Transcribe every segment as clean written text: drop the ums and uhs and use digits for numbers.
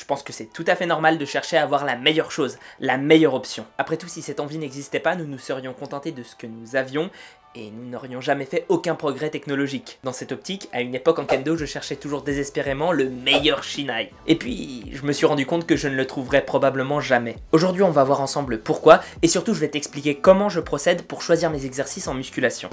Je pense que c'est tout à fait normal de chercher à avoir la meilleure chose, la meilleure option. Après tout, si cette envie n'existait pas, nous nous serions contentés de ce que nous avions et nous n'aurions jamais fait aucun progrès technologique. Dans cette optique, à une époque en kendo, je cherchais toujours désespérément le meilleur shinai. Et puis, je me suis rendu compte que je ne le trouverais probablement jamais. Aujourd'hui, on va voir ensemble pourquoi, et surtout, je vais t'expliquer comment je procède pour choisir mes exercices en musculation.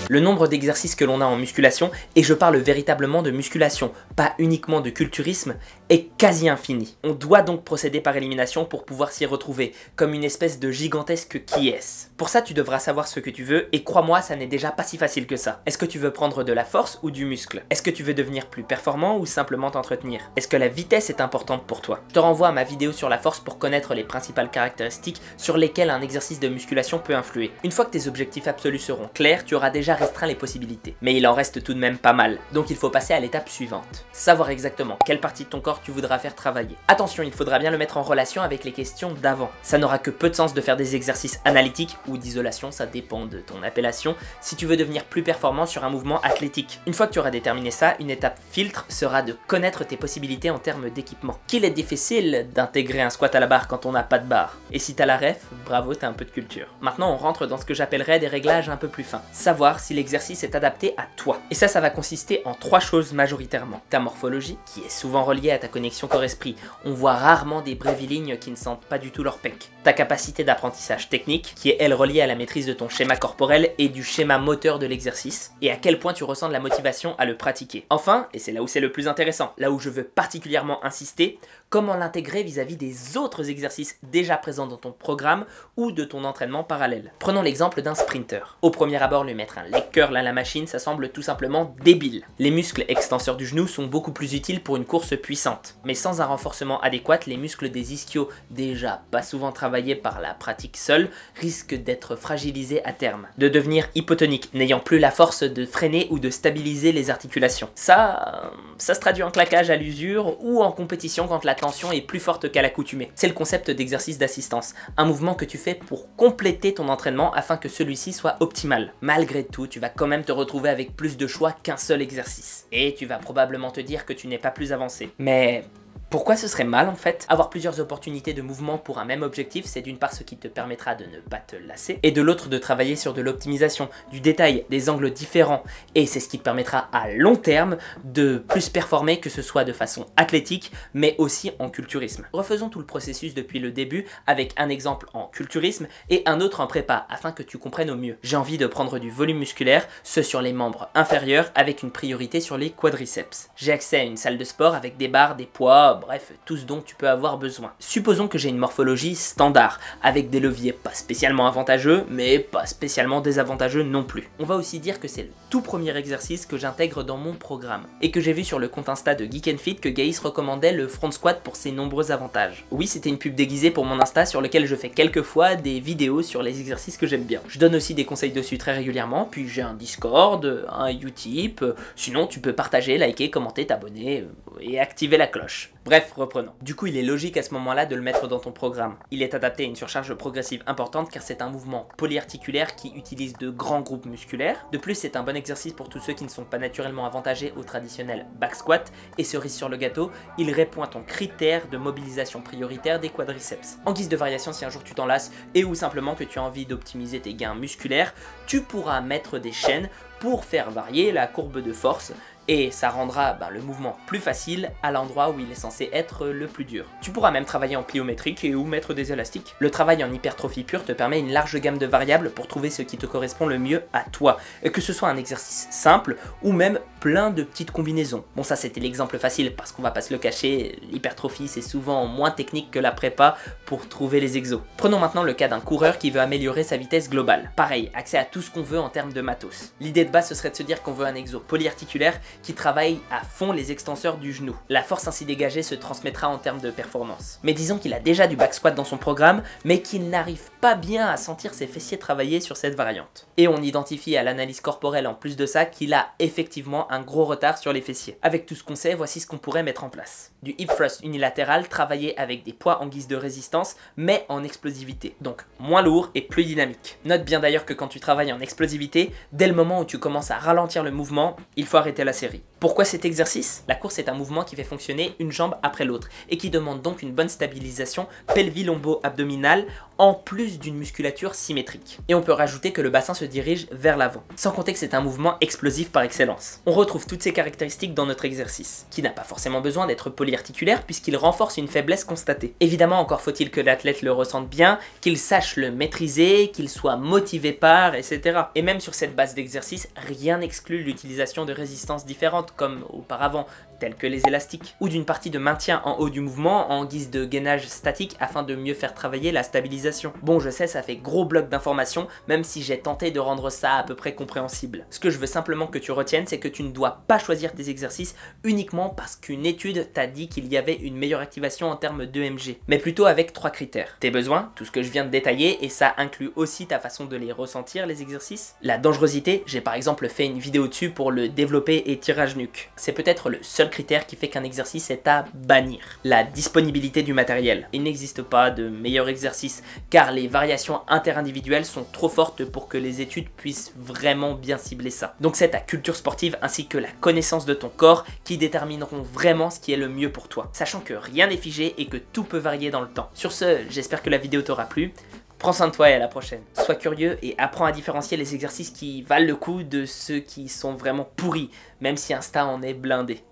Le nombre d'exercices que l'on a en musculation, et je parle véritablement de musculation, pas uniquement de culturisme, est quasi infini. On doit donc procéder par élimination pour pouvoir s'y retrouver, comme une espèce de gigantesque qui-est. Pour ça, tu devras savoir ce que tu veux, et crois-moi, ça n'est déjà pas si facile que ça. Est-ce que tu veux prendre de la force ou du muscle? Est-ce que tu veux devenir plus performant ou simplement t'entretenir? Est-ce que la vitesse est importante pour toi? Je te renvoie à ma vidéo sur la force pour connaître les principales caractéristiques sur lesquelles un exercice de musculation peut influer. Une fois que tes objectifs absolus seront clairs, tu auras déjà restreint les possibilités. Mais il en reste tout de même pas mal, donc il faut passer à l'étape suivante. Savoir exactement quelle partie de ton corps tu voudras faire travailler. Attention, il faudra bien le mettre en relation avec les questions d'avant. Ça n'aura que peu de sens de faire des exercices analytiques ou d'isolation, ça dépend de ton appellation, si tu veux devenir plus performant sur un mouvement athlétique. Une fois que tu auras déterminé ça, une étape filtre sera de connaître tes possibilités en termes d'équipement. Qu'il est difficile d'intégrer un squat à la barre quand on n'a pas de barre. Et si t'as la ref, bravo, t'as un peu de culture. Maintenant, on rentre dans ce que j'appellerais des réglages un peu plus fins. Savoir si l'exercice est adapté à toi. Et ça va consister en 3 choses majoritairement. Ta morphologie, qui est souvent reliée à ta connexion corps-esprit. On voit rarement des brévilignes qui ne sentent pas du tout leur pec. Ta capacité d'apprentissage technique, qui est elle reliée à la maîtrise de ton schéma corporel et du schéma moteur de l'exercice, et à quel point tu ressens de la motivation à le pratiquer. Enfin, et c'est là où c'est le plus intéressant, là où je veux particulièrement insister, comment l'intégrer vis-à-vis des autres exercices déjà présents dans ton programme ou de ton entraînement parallèle. Prenons l'exemple d'un sprinter. Au premier abord, lui mettre un leg curl à la machine, ça semble tout simplement débile. Les muscles extenseurs du genou sont beaucoup plus utiles pour une course puissante. Mais sans un renforcement adéquat, les muscles des ischios, déjà pas souvent travaillés par la pratique seule, risquent d'être fragilisés à terme, de devenir hypotoniques, n'ayant plus la force de freiner ou de stabiliser les articulations. Ça se traduit en claquage à l'usure ou en compétition quand la tension est plus forte qu'à l'accoutumée. C'est le concept d'exercice d'assistance, un mouvement que tu fais pour compléter ton entraînement afin que celui-ci soit optimal. Malgré tout, tu vas quand même te retrouver avec plus de choix qu'un seul exercice. Et tu vas probablement te dire que tu n'es pas plus avancé. Mais pourquoi ce serait mal en fait? Avoir plusieurs opportunités de mouvement pour un même objectif, c'est d'une part ce qui te permettra de ne pas te lasser, et de l'autre de travailler sur de l'optimisation, du détail, des angles différents, et c'est ce qui te permettra à long terme de plus performer, que ce soit de façon athlétique, mais aussi en culturisme. Refaisons tout le processus depuis le début, avec un exemple en culturisme et un autre en prépa, afin que tu comprennes au mieux. J'ai envie de prendre du volume musculaire, ce sur les membres inférieurs, avec une priorité sur les quadriceps. J'ai accès à une salle de sport avec des barres, des poids, bref, tout ce dont tu peux avoir besoin. Supposons que j'ai une morphologie standard, avec des leviers pas spécialement avantageux, mais pas spécialement désavantageux non plus. On va aussi dire que c'est le tout premier exercice que j'intègre dans mon programme, et que j'ai vu sur le compte Insta de Geek & Fit que Gaïs recommandait le front squat pour ses nombreux avantages. Oui, c'était une pub déguisée pour mon Insta sur lequel je fais quelques fois des vidéos sur les exercices que j'aime bien. Je donne aussi des conseils dessus très régulièrement, puis j'ai un Discord, un Utip, sinon tu peux partager, liker, commenter, t'abonner et activer la cloche. Bref, reprenons. Du coup, il est logique à ce moment-là de le mettre dans ton programme. Il est adapté à une surcharge progressive importante car c'est un mouvement polyarticulaire qui utilise de grands groupes musculaires. De plus, c'est un bon exercice pour tous ceux qui ne sont pas naturellement avantagés au traditionnel back squat, et cerise sur le gâteau, il répond à ton critère de mobilisation prioritaire des quadriceps. En guise de variation, si un jour tu t'en lasses et ou simplement que tu as envie d'optimiser tes gains musculaires, tu pourras mettre des chaînes pour faire varier la courbe de force, et ça rendra le mouvement plus facile à l'endroit où il est censé être le plus dur. Tu pourras même travailler en pliométrique et ou mettre des élastiques. Le travail en hypertrophie pure te permet une large gamme de variables pour trouver ce qui te correspond le mieux à toi, et que ce soit un exercice simple ou même plein de petites combinaisons. Bon, ça c'était l'exemple facile parce qu'on va pas se le cacher, l'hypertrophie c'est souvent moins technique que la prépa pour trouver les exos. Prenons maintenant le cas d'un coureur qui veut améliorer sa vitesse globale. Pareil, accès à tout ce qu'on veut en termes de matos. L'idée de base ce serait de se dire qu'on veut un exo polyarticulaire qui travaille à fond les extenseurs du genou. La force ainsi dégagée se transmettra en termes de performance. Mais disons qu'il a déjà du back squat dans son programme, mais qu'il n'arrive pas bien à sentir ses fessiers travailler sur cette variante. Et on identifie à l'analyse corporelle en plus de ça qu'il a effectivement un gros retard sur les fessiers. Avec tout ce qu'on sait, voici ce qu'on pourrait mettre en place. Du hip thrust unilatéral travaillé avec des poids en guise de résistance, mais en explosivité. Donc moins lourd et plus dynamique. Note bien d'ailleurs que quand tu travailles en explosivité, dès le moment où tu commences à ralentir le mouvement, il faut arrêter la série. Pourquoi cet exercice? La course est un mouvement qui fait fonctionner une jambe après l'autre et qui demande donc une bonne stabilisation pelvi-lombo-abdominale en plus d'une musculature symétrique. Et on peut rajouter que le bassin se dirige vers l'avant. Sans compter que c'est un mouvement explosif par excellence. On retrouve toutes ces caractéristiques dans notre exercice, qui n'a pas forcément besoin d'être polyarticulaire puisqu'il renforce une faiblesse constatée. Évidemment, encore faut-il que l'athlète le ressente bien, qu'il sache le maîtriser, qu'il soit motivé par, etc. Et même sur cette base d'exercice, rien n'exclut l'utilisation de résistances différentes comme auparavant, telles que les élastiques, ou d'une partie de maintien en haut du mouvement en guise de gainage statique afin de mieux faire travailler la stabilisation. Bon, je sais, ça fait gros bloc d'informations, même si j'ai tenté de rendre ça à peu près compréhensible. Ce que je veux simplement que tu retiennes, c'est que tu ne dois pas choisir tes exercices uniquement parce qu'une étude t'a dit qu'il y avait une meilleure activation en termes d'EMG, mais plutôt avec 3 critères. Tes besoins, tout ce que je viens de détailler, et ça inclut aussi ta façon de les ressentir, les exercices. La dangerosité, j'ai par exemple fait une vidéo dessus pour le développer et tirage nuque. C'est peut-être le seul critère qui fait qu'un exercice est à bannir. La disponibilité du matériel. Il n'existe pas de meilleur exercice car les variations interindividuelles sont trop fortes pour que les études puissent vraiment bien cibler ça. Donc c'est ta culture sportive ainsi que la connaissance de ton corps qui détermineront vraiment ce qui est le mieux pour toi, sachant que rien n'est figé et que tout peut varier dans le temps. Sur ce, j'espère que la vidéo t'aura plu. Prends soin de toi et à la prochaine. Sois curieux et apprends à différencier les exercices qui valent le coup de ceux qui sont vraiment pourris, même si Insta en est blindé.